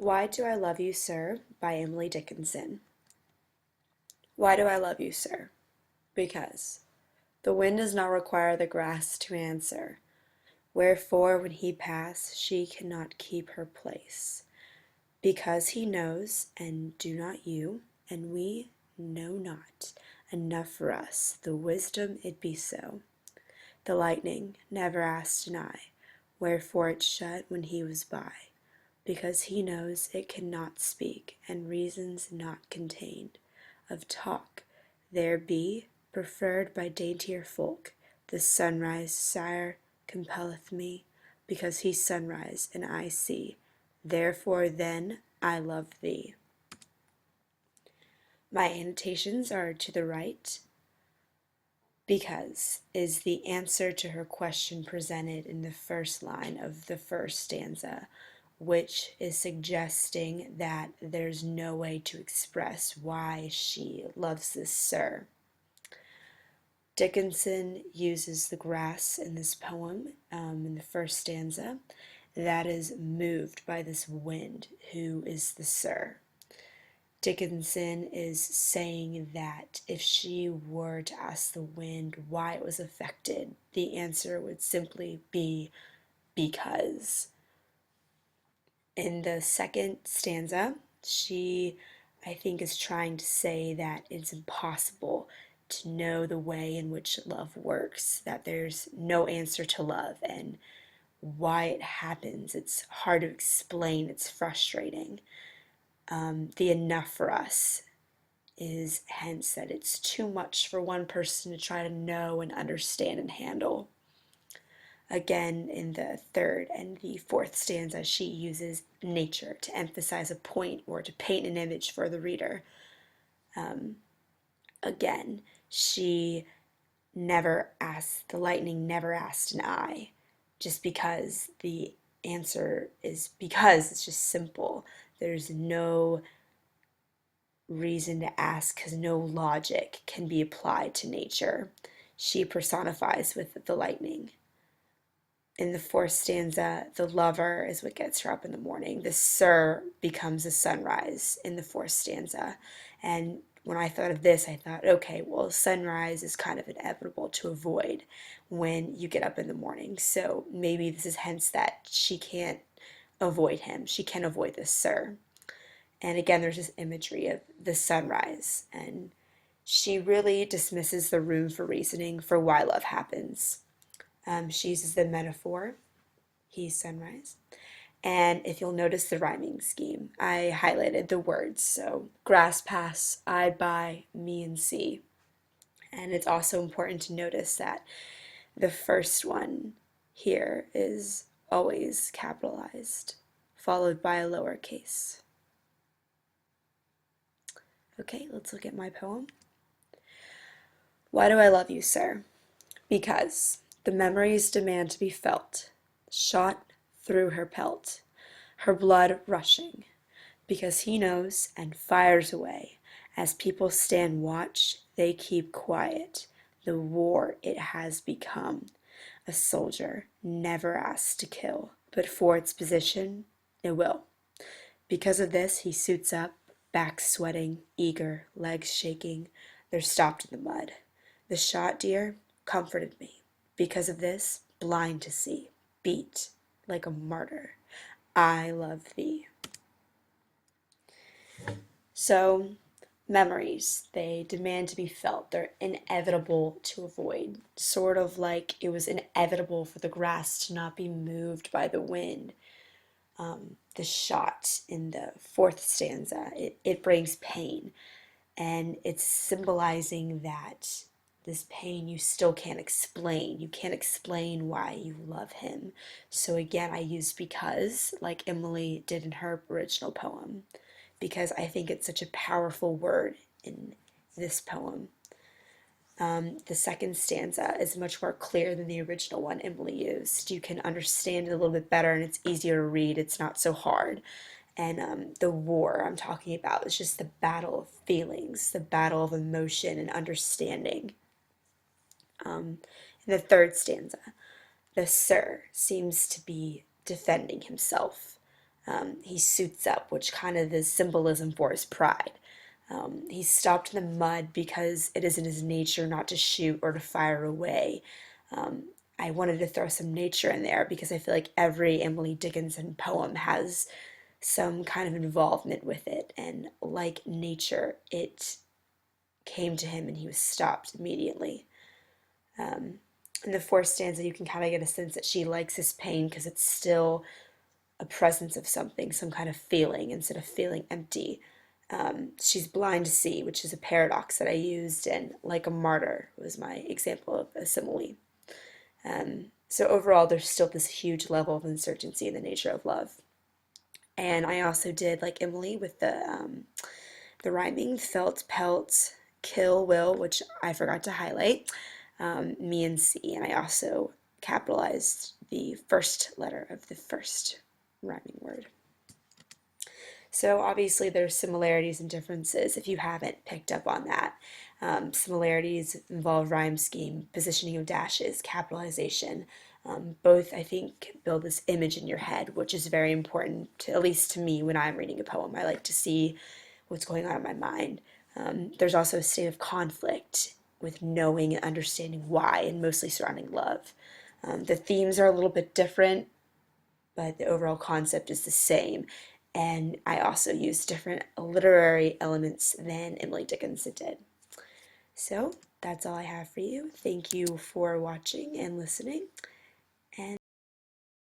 Why Do I Love You, Sir? By Emily Dickinson. Why do I love you, sir? Because the wind does not require the grass to answer. Wherefore, when he pass, she cannot keep her place. Because he knows, and do not you, and we know not enough for us, the wisdom it be so. The lightning never asked an eye, wherefore it shut when he was by. Because he knows it cannot speak, and reasons not contained. Of talk there be, preferred by daintier folk. The sunrise, sire, compelleth me, because he's sunrise, and I see. Therefore then I love thee. My annotations are to the right. Because is the answer to her question presented in the first line of the first stanza, which is suggesting that there's no way to express why she loves this sir. Dickinson uses the grass in this poem, in the first stanza, that is moved by this wind, who is the sir. Dickinson is saying that if she were to ask the wind why it was affected, the answer would simply be because. In the second stanza, she, I think, is trying to say that it's impossible to know the way in which love works, that there's no answer to love, and why it happens. It's hard to explain, it's frustrating. The enough for us is hence that it's too much for one person to try to know and understand and handle. Again, in the third and the fourth stanza, she uses nature to emphasize a point or to paint an image for the reader. Again, she never asked, the lightning never asked an eye, just because the answer is because it's just simple. There's no reason to ask because no logic can be applied to nature. She personifies with the lightning. In the fourth stanza, the lover is what gets her up in the morning. The sir becomes a sunrise in the fourth stanza. And when I thought of this, I thought, okay, well, sunrise is kind of inevitable to avoid when you get up in the morning. So maybe this is hence that she can't avoid him. She can avoid the sir. And again, there's this imagery of the sunrise. And she really dismisses the room for reasoning for why love happens. She uses the metaphor, he's sunrise. And if you'll notice the rhyming scheme, I highlighted the words. So grass pass, I by, me and see. And it's also important to notice that the first one here is always capitalized, followed by a lowercase. Okay, let's look at my poem. Why do I love you, sir? Because the memories demand to be felt, shot through her pelt, her blood rushing, because he knows and fires away. As people stand watch, they keep quiet. The war it has become. A soldier never asks to kill, but for its position, it will. Because of this, he suits up, back sweating, eager, legs shaking. They're stopped in the mud. The shot, dear, comforted me. Because of this, blind to see, beat like a martyr. I love thee. So, memories, they demand to be felt. They're inevitable to avoid. Sort of like it was inevitable for the grass to not be moved by the wind. The shot in the fourth stanza, it brings pain. And it's symbolizing that this pain you still can't explain. You can't explain why you love him. So again, I used because, like Emily did in her original poem, because I think it's such a powerful word in this poem. The second stanza is much more clear than the original one Emily used. You can understand it a little bit better and it's easier to read. It's not so hard. And the war I'm talking about is just the battle of feelings, the battle of emotion and understanding. In the third stanza, the sir seems to be defending himself. He suits up, which kind of is symbolism for his pride. He's stopped in the mud because it isn't his nature not to shoot or to fire away. Um, I wanted to throw some nature in there because I feel like every Emily Dickinson poem has some kind of involvement with it. And like nature, it came to him and he was stopped immediately. In the fourth stanza, you can kind of get a sense that she likes his pain because it's still a presence of something, some kind of feeling instead of feeling empty. She's blind to see, which is a paradox that I used, and like a martyr was my example of a simile. So overall, there's still this huge level of uncertainty in the nature of love. And I also did like Emily with the rhyming felt, pelt, kill, will, which I forgot to highlight, me and C. And I also capitalized the first letter of the first rhyming word. So obviously there's similarities and differences if you haven't picked up on that. Similarities involve rhyme scheme, positioning of dashes, capitalization. Both, I think, build this image in your head, which is very important, to, at least to me when I'm reading a poem. I like to see what's going on in my mind. There's also a state of conflict with knowing and understanding why, and mostly surrounding love. The themes are a little bit different, but the overall concept is the same. And I also use different literary elements than Emily Dickinson did. So that's all I have for you. Thank you for watching and listening.